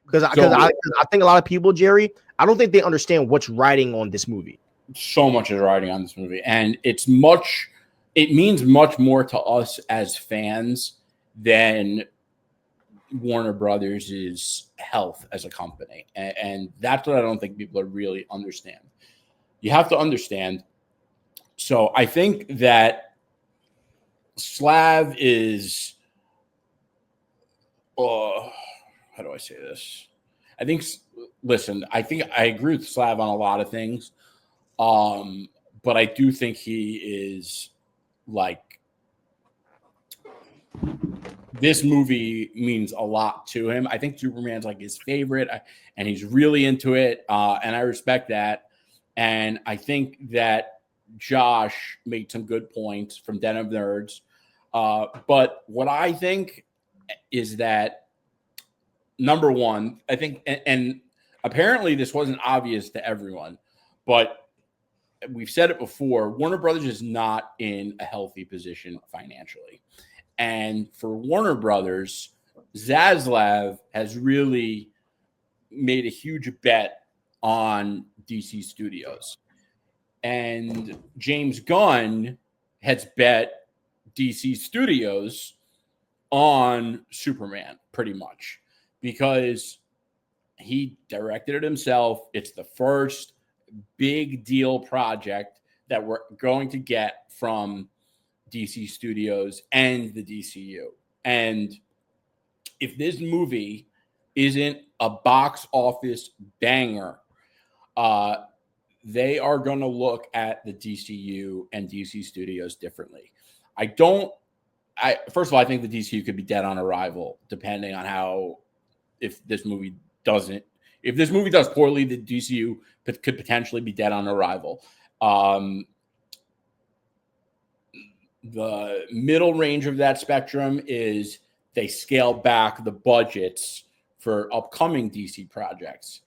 Because I think a lot of people, Jerry, I don't think they understand what's riding on this movie. So much is riding on this movie, and it means much more to us as fans than Warner Brothers' health as a company. And that's what I don't think people really understand. You have to understand. So I think that Slav is, how do I say this? I think I agree with Slav on a lot of things. But I do think he is like, this movie means a lot to him. I think Superman's like his favorite, and he's really into it. And I respect that. And I think that Josh made some good points from Den of Nerds. But what I think is that, number one, I think, and apparently this wasn't obvious to everyone, but we've said it before, Warner Brothers is not in a healthy position financially. And for Warner Brothers, Zaslav has really made a huge bet on DC Studios. And James Gunn has bet DC Studios on Superman, pretty much, because he directed it himself. It's the first big deal project that we're going to get from DC Studios and the DCU. And if this movie isn't a box office banger, they are going to look at the DCU and DC Studios differently. First of all, I think the DCU could be dead on arrival, depending on if this movie does poorly, the DCU could potentially be dead on arrival. The middle range of that spectrum is they scale back the budgets for upcoming DC projects.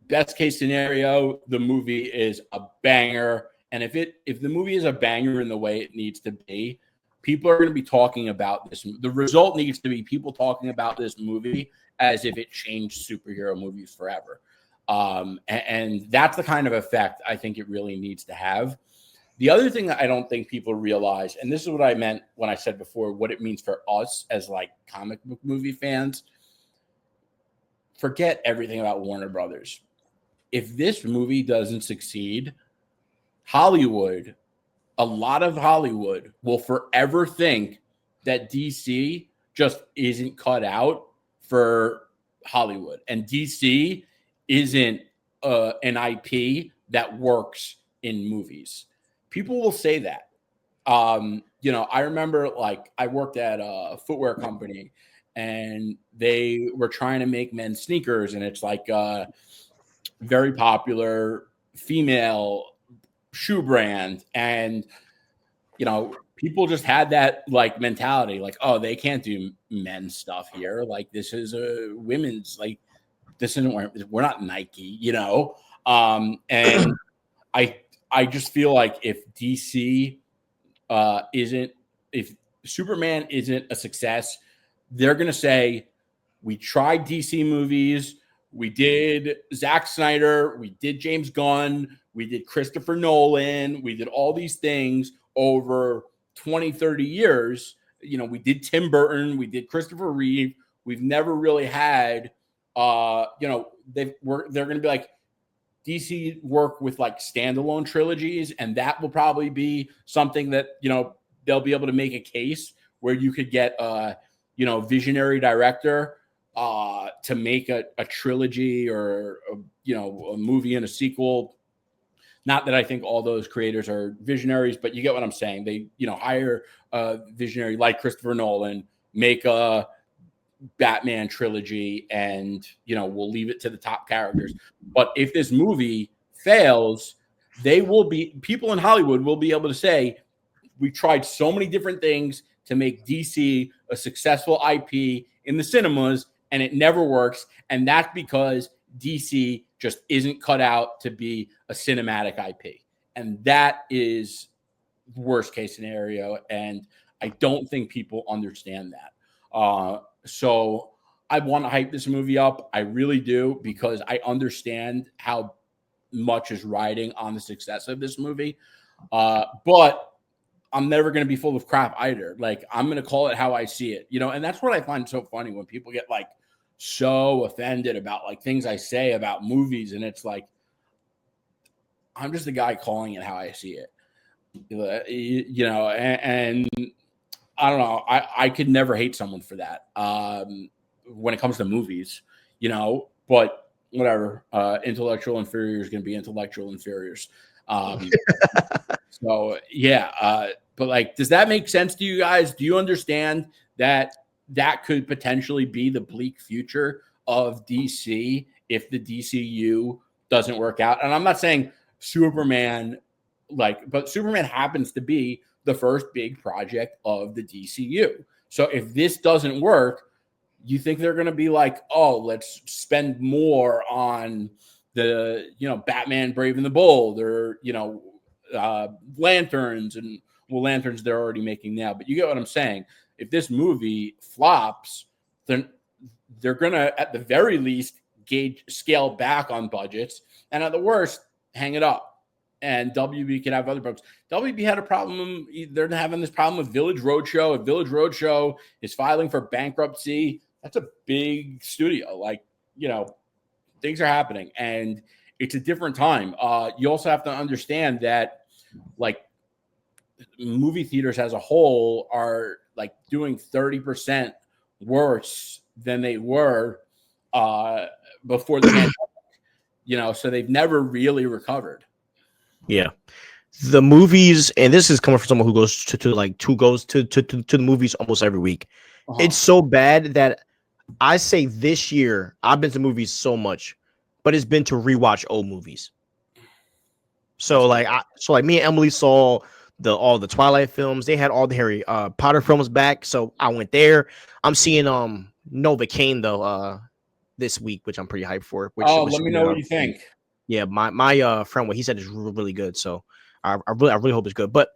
Best case scenario, the movie is a banger. And if the movie is a banger in the way it needs to be, people are going to be talking about this. The result needs to be people talking about this movie as if it changed superhero movies forever. And that's the kind of effect I think it really needs to have. The other thing that I don't think people realize, and this is what I meant when I said before, what it means for us as like comic book movie fans, forget everything about Warner Brothers. If this movie doesn't succeed, a lot of Hollywood will forever think that DC just isn't cut out for Hollywood. And DC isn't an IP that works in movies. People will say that. I remember I worked at a footwear company and they were trying to make men's sneakers, and it's like a very popular female shoe brand. And, people just had that mentality, oh, they can't do men's stuff here. This is a women's, this isn't, we're not Nike, and I just feel like if DC if Superman isn't a success, they're going to say, we tried DC movies. We did Zack Snyder. We did James Gunn. We did Christopher Nolan. We did all these things over 20, 30 years. We did Tim Burton. We did Christopher Reeve. We've never really had, they're going to be like, DC work with standalone trilogies, and that will probably be something that, they'll be able to make a case where you could get a, visionary director to make a trilogy or, a movie and a sequel. Not that I think all those creators are visionaries, but you get what I'm saying. They, hire a visionary like Christopher Nolan, make a Batman trilogy, and we'll leave it to the top characters. But if this movie fails, people in Hollywood will be able to say, we tried so many different things to make DC a successful IP in the cinemas, and it never works. And that's because DC just isn't cut out to be a cinematic IP. And that is the worst case scenario. And I don't think people understand that. So I want to hype this movie up. I really do, because I understand how much is riding on the success of this movie. But I'm never going to be full of crap either. Like, I'm going to call it how I see it, and that's what I find so funny when people get like so offended about like things I say about movies. And it's like, I'm just the guy calling it how I see it, and I don't know. I could never hate someone for that. When it comes to movies, but whatever, intellectual inferior is going to be intellectual inferiors. So yeah. But like, does that make sense to you guys? Do you understand that could potentially be the bleak future of DC if the DCU doesn't work out? And I'm not saying Superman, but Superman happens to be the first big project of the DCU. So if this doesn't work, you think they're going to be like, oh, let's spend more on the, Batman Brave and the Bold, or, Lanterns, and Lanterns they're already making now. But you get what I'm saying. If this movie flops, then they're going to, at the very least, scale back on budgets, and at the worst, hang it up. And WB can have other problems. WB had a problem. They're having this problem with Village Roadshow. If Village Roadshow is filing for bankruptcy, that's a big studio. Things are happening, and it's a different time. You also have to understand that, movie theaters as a whole are doing 30% worse than they were before the pandemic. So they've never really recovered. Yeah. The movies, and this is coming from someone who goes to the movies almost every week. Uh-huh. It's so bad that I say this year I've been to movies so much, but it's been to rewatch old movies. So me and Emily saw all the Twilight films. They had all the Harry Potter films back, so I went there. I'm seeing Novocaine though this week, which I'm pretty hyped for. Let me know what you think. Yeah, my friend, what he said is really good. So I really hope it's good. But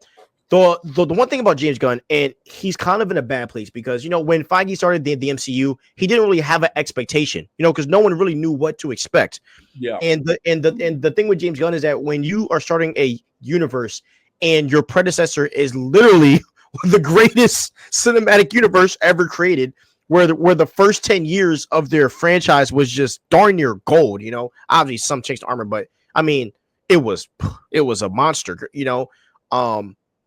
the one thing about James Gunn, and he's kind of in a bad place, because when Feige started the MCU, he didn't really have an expectation, because no one really knew what to expect. Yeah. And the thing with James Gunn is that when you are starting a universe and your predecessor is literally the greatest cinematic universe ever created, where the first 10 years of their franchise was just darn near gold, obviously some changed the armor, but I mean, it was a monster,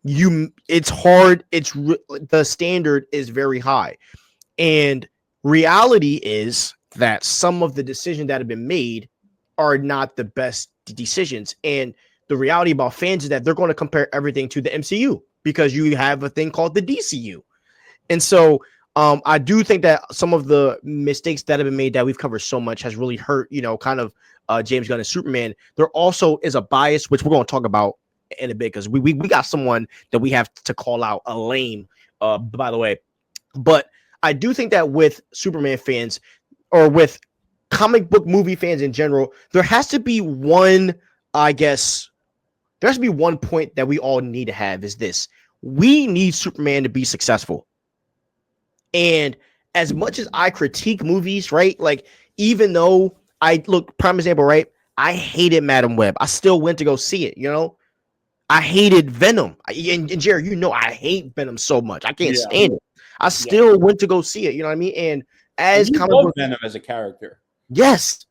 it's hard. The standard is very high, and reality is that some of the decisions that have been made are not the best decisions. And the reality about fans is that they're going to compare everything to the MCU, because you have a thing called the DCU. And so I do think that some of the mistakes that have been made that we've covered so much has really hurt, James Gunn and Superman. There also is a bias, which we're going to talk about in a bit, because we got someone that we have to call out a lame, by the way. But I do think that with Superman fans, or with comic book movie fans in general, there has to be one point that we all need to have, is this: we need Superman to be successful. And as much as I critique movies, right? Even though prime example, right? I hated Madam Web. I still went to go see it, I hated Venom. And Jerry, I hate Venom so much. I can't stand it. I still went to go see it. You know what I mean? And as comic book Venom as a character. Yes.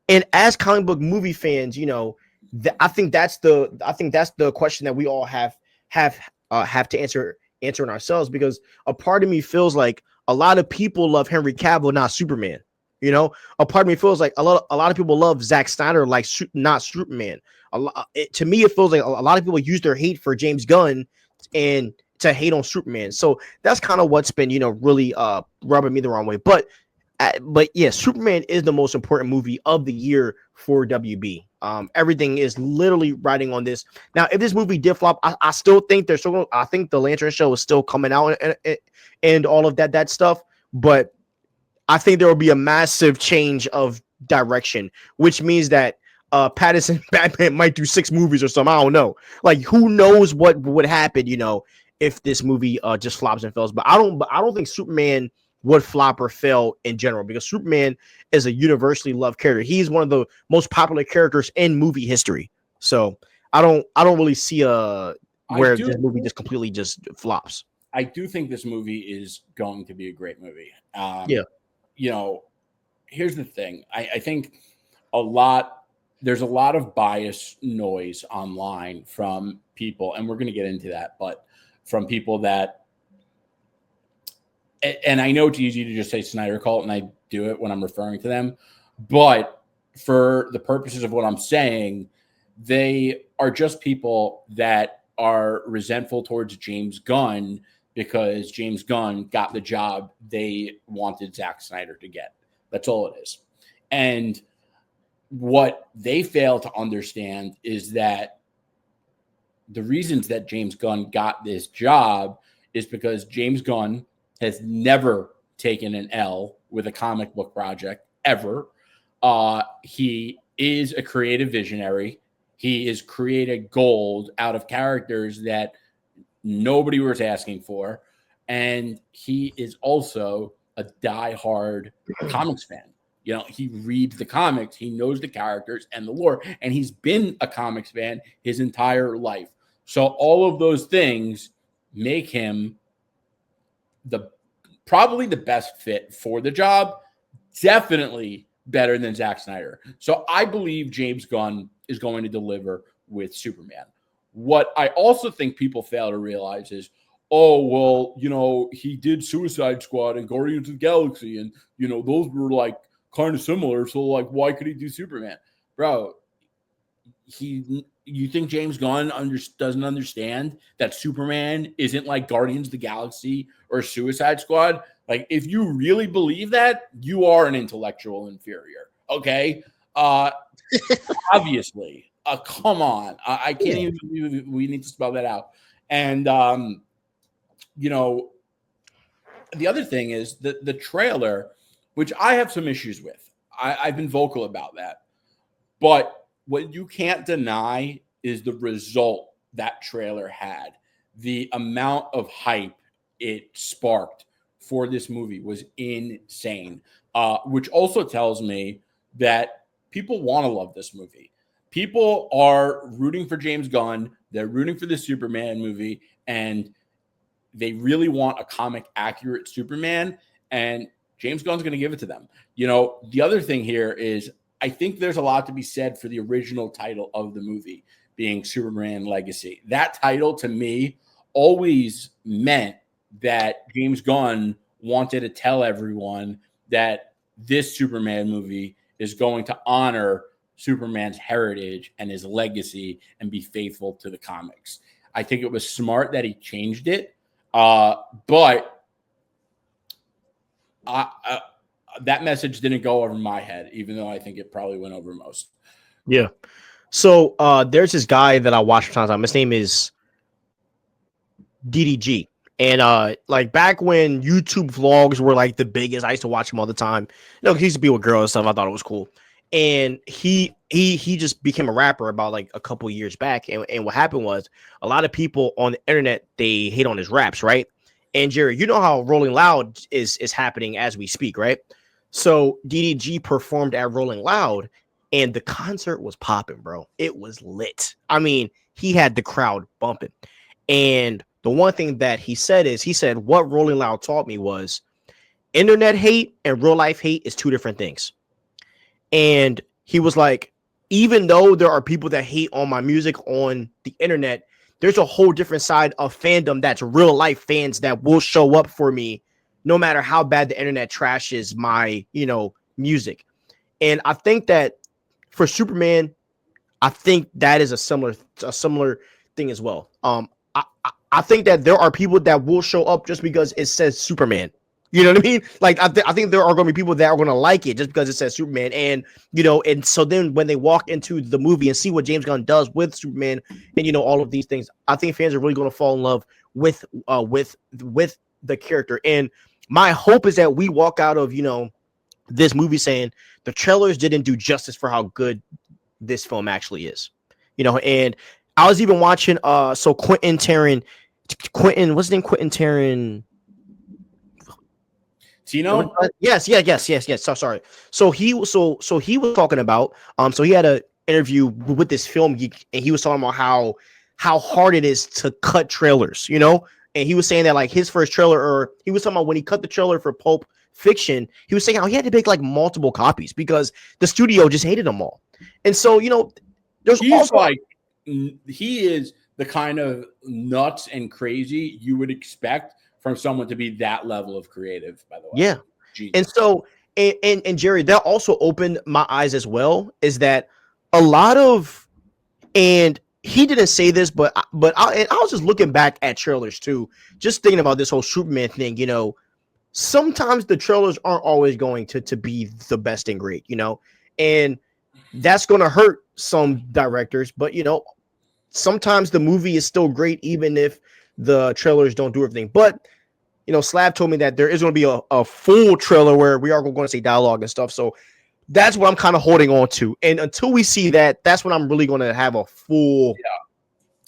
And as comic book movie fans, I think that's the question that we all have to answer in ourselves, because a part of me feels like a lot of people love Henry Cavill, not Superman. A part of me feels like a lot of people love Zack Snyder, not Superman. To me, it feels like a lot of people use their hate for James Gunn and to hate on Superman. So that's kind of what's been, really rubbing me the wrong way. But yeah, Superman is the most important movie of the year for WB. Everything is literally riding on this. Now, if this movie did flop, I still think I think the Lantern show is still coming out and all of that stuff. But I think there will be a massive change of direction, which means that Pattinson Batman might do 6 movies or something. I don't know. Who knows what would happen, if this movie just flops and fails. But I don't think Superman would flop or fail in general, because Superman is a universally loved character. He's one of the most popular characters in movie history. So I don't really see I where do this movie just completely just flops. I do think this movie is going to be a great movie. Yeah. You know, here's the thing. I think a lot there's a lot of bias noise online from people, and we're going to get into that, but from people that, and I know it's easy to just say Snyder Cult, and I do it when I'm referring to them, but for the purposes of what I'm saying, they are just people that are resentful towards James Gunn because James Gunn got the job they wanted Zack Snyder to get. That's all it is. And what they fail to understand is that the reasons that James Gunn got this job is because James Gunn has never taken an L with a comic book project ever. He is a creative visionary. He has created gold out of characters that nobody was asking for. And he is also a diehard comics fan. You know, he reads the comics, he knows the characters and the lore, and he's been a comics fan his entire life. So all of those things make him probably the best fit for the job. Definitely better than Zack Snyder. So I believe James Gunn is going to deliver with Superman. What I also think people fail to realize is, oh, well, you know, he did Suicide Squad and Guardians of the Galaxy, and, you know, those were like kind of similar. So, like, why could he do Superman? Bro, you think James Gunn doesn't understand that Superman isn't like Guardians of the Galaxy or Suicide Squad? Like, if you really believe that, you are an intellectual inferior. Okay. Obviously. Come on. I can't even believe we need to spell that out. And you know, the other thing is the trailer, which I have some issues with. I've been vocal about that. But what you can't deny is the result that trailer had. The amount of hype it sparked for this movie was insane, which also tells me that people want to love this movie. People are rooting for James Gunn. They're rooting for the Superman movie, and they really want a comic accurate Superman, and James Gunn's going to give it to them. You know, the other thing here is I think there's a lot to be said for the original title of the movie being Superman Legacy. That title to me always meant that James Gunn wanted to tell everyone that this Superman movie is going to honor Superman's heritage and his legacy and be faithful to the comics. I think it was smart that he changed it. But that message didn't go over my head, even though I think it probably went over most. Yeah. So there's this guy that I watch from time to time. His name is DDG. And like back when YouTube vlogs were like the biggest, I used to watch him all the time. You know, he used to be with girls and stuff. I thought it was cool. And he just became a rapper about like a couple years back. And what happened was a lot of people on the internet, they hate on his raps, right? And Jerry, you know how Rolling Loud is happening as we speak, right? So DDG performed at Rolling Loud, and the concert was popping, bro. It was lit. I mean, he had the crowd bumping. And the one thing that he said is, he said, what Rolling Loud taught me was internet hate and real life hate is two different things. And he was like, even though there are people that hate on my music on the internet, there's a whole different side of fandom that's real life fans that will show up for me no matter how bad the internet trashes my, you know, music. And I think that for Superman, I think that is a similar thing as well. I think that there are people that will show up just because it says Superman. You know what I mean? Like, I think there are going to be people that are going to like it just because it says Superman. And, you know, and so then when they walk into the movie and see what James Gunn does with Superman and, you know, all of these things, I think fans are really going to fall in love with the character. And my hope is that we walk out of, you know, this movie saying the trailers didn't do justice for how good this film actually is. You know, and I was even watching, so Quentin, what's his name? Quentin Tarantino. Tino? Yes. So sorry. So he was talking about so he had a interview with this film geek, and he was talking about how hard it is to cut trailers, and he was saying that like his first trailer, or he was talking about when he cut the trailer for Pulp Fiction, he was saying how he had to make like multiple copies because the studio just hated them all. And so, there's He's also like, he is the kind of nuts and crazy you would expect from someone to be that level of creative, by the way. yeah. Genius. And so, and Jerry, that also opened my eyes as well, is that a lot of, and he didn't say this, but I was just looking back at trailers too, just thinking about this whole Superman thing. Sometimes the trailers aren't always going to be the best and great, and that's going to hurt some directors. But sometimes the movie is still great even if the trailers don't do everything. But Slab told me that there is going to be a full trailer where we are going to see dialogue and stuff. So that's what I'm kind of holding on to. And until we see that, that's when I'm really going to have a full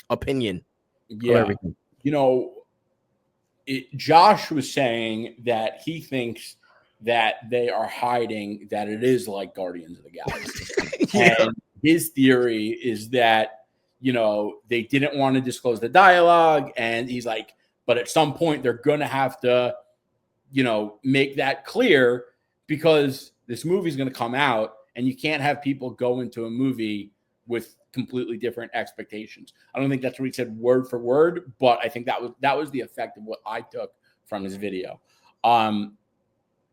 opinion of everything. Josh was saying that he thinks that they are hiding that it is like Guardians of the Galaxy. And his theory is that, they didn't want to disclose the dialogue. And he's like, but at some point they're going to have to, make that clear, because this movie is going to come out and you can't have people go into a movie with completely different expectations. I don't think that's what he said word for word, but I think that was the effect of what I took from his video. I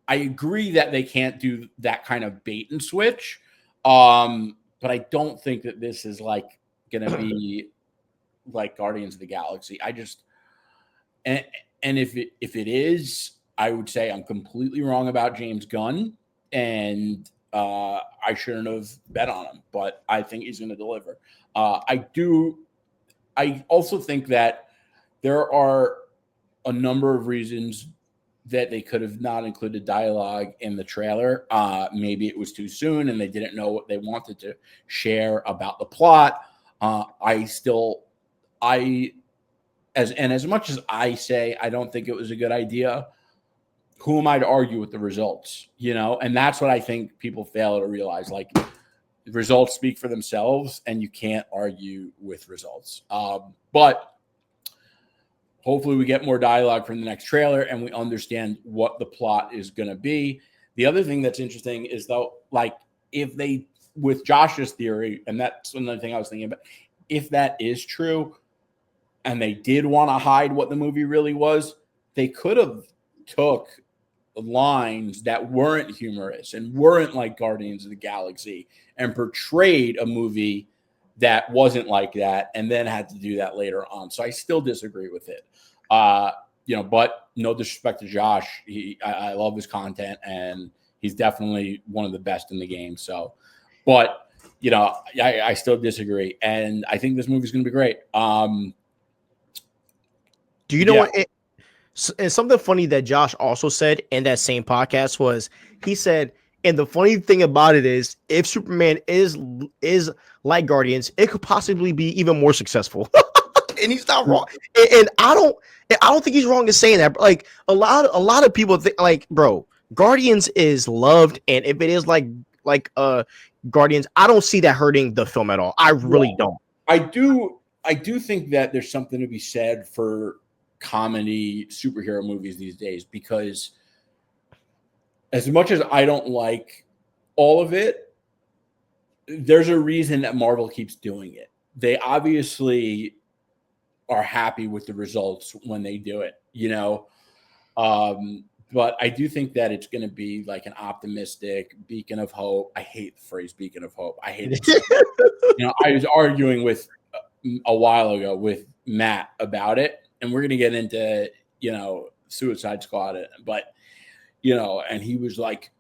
agree that they can't do that kind of bait and switch. But I don't think that this is like going to be like Guardians of the Galaxy. And if it is, I would say I'm completely wrong about James Gunn, and I shouldn't have bet on him, but I think he's going to deliver. I also think that there are a number of reasons that they could have not included dialogue in the trailer. Maybe it was too soon and they didn't know what they wanted to share about the plot. As much as I say I don't think it was a good idea, who am I to argue with the results? And that's what I think people fail to realize. Like, the results speak for themselves, and you can't argue with results. But hopefully we get more dialogue from the next trailer and we understand what the plot is going to be. The other thing that's interesting is, though, like, if they, with Josh's theory, and that's another thing I was thinking about, if that is true and they did want to hide what the movie really was, they could have took lines that weren't humorous and weren't like Guardians of the Galaxy and portrayed a movie that wasn't like that, and then had to do that later on. So I still disagree with it. But no disrespect to Josh. I love his content, and he's definitely one of the best in the game. So, but I still disagree, and I think this movie is going to be great. Do you know what? And something funny that Josh also said in that same podcast was, he said, and the funny thing about it is, if Superman is like Guardians, it could possibly be even more successful. And he's not wrong. And I don't think he's wrong in saying that. Like, a lot of people think, like, bro, Guardians is loved, and if it is like Guardians, I don't see that hurting the film at all. I really don't. I do think that there's something to be said for comedy superhero movies these days, because as much as I don't like all of it, there's a reason that Marvel keeps doing it. They obviously are happy with the results when they do it, but I do think that it's going to be like an optimistic beacon of hope. I hate the phrase beacon of hope. I hate it. I was arguing with a while ago with Matt about it, and we're going to get into, Suicide Squad, but, and he was like,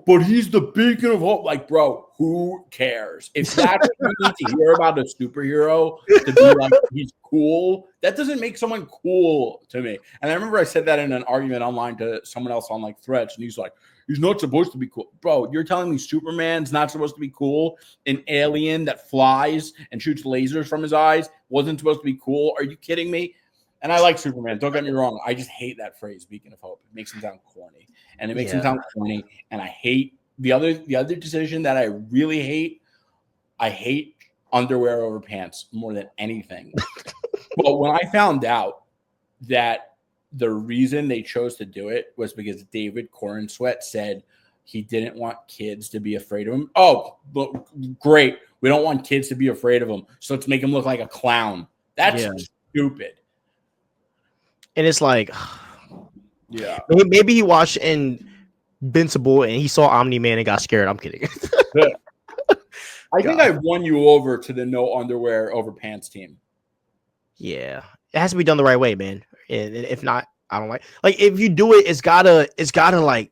but he's the beacon of hope. Like, bro, who cares? If that's what you need to hear about a superhero to be like, he's cool, that doesn't make someone cool to me. And I remember I said that in an argument online to someone else on like Threads, and he's like, he's not supposed to be cool. Bro, you're telling me Superman's not supposed to be cool? An alien that flies and shoots lasers from his eyes wasn't supposed to be cool? Are you kidding me? And I like Superman. Don't get me wrong. I just hate that phrase, beacon of hope. It makes him sound corny. and it makes him sound corny. And I hate the other decision that I really hate. I hate underwear over pants more than anything. But when I found out that the reason they chose to do it was because David Corenswet said he didn't want kids to be afraid of him. Oh, great. We don't want kids to be afraid of him. So let's make him look like a clown. That's stupid. And it's like, yeah. Maybe he watched Invincible and he saw Omni-Man and got scared. I'm kidding. I think I won you over to the no underwear over pants team. Yeah. It has to be done the right way, man. And if not, I don't like if you do it, it's gotta like,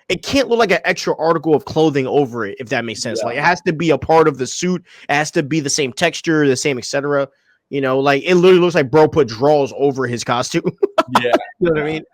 it can't look like an extra article of clothing over it, if that makes sense. Like it has to be a part of the suit. It has to be the same texture, the same, etc. You know, like it literally looks like bro put drawers over his costume. Yeah. You know what I mean?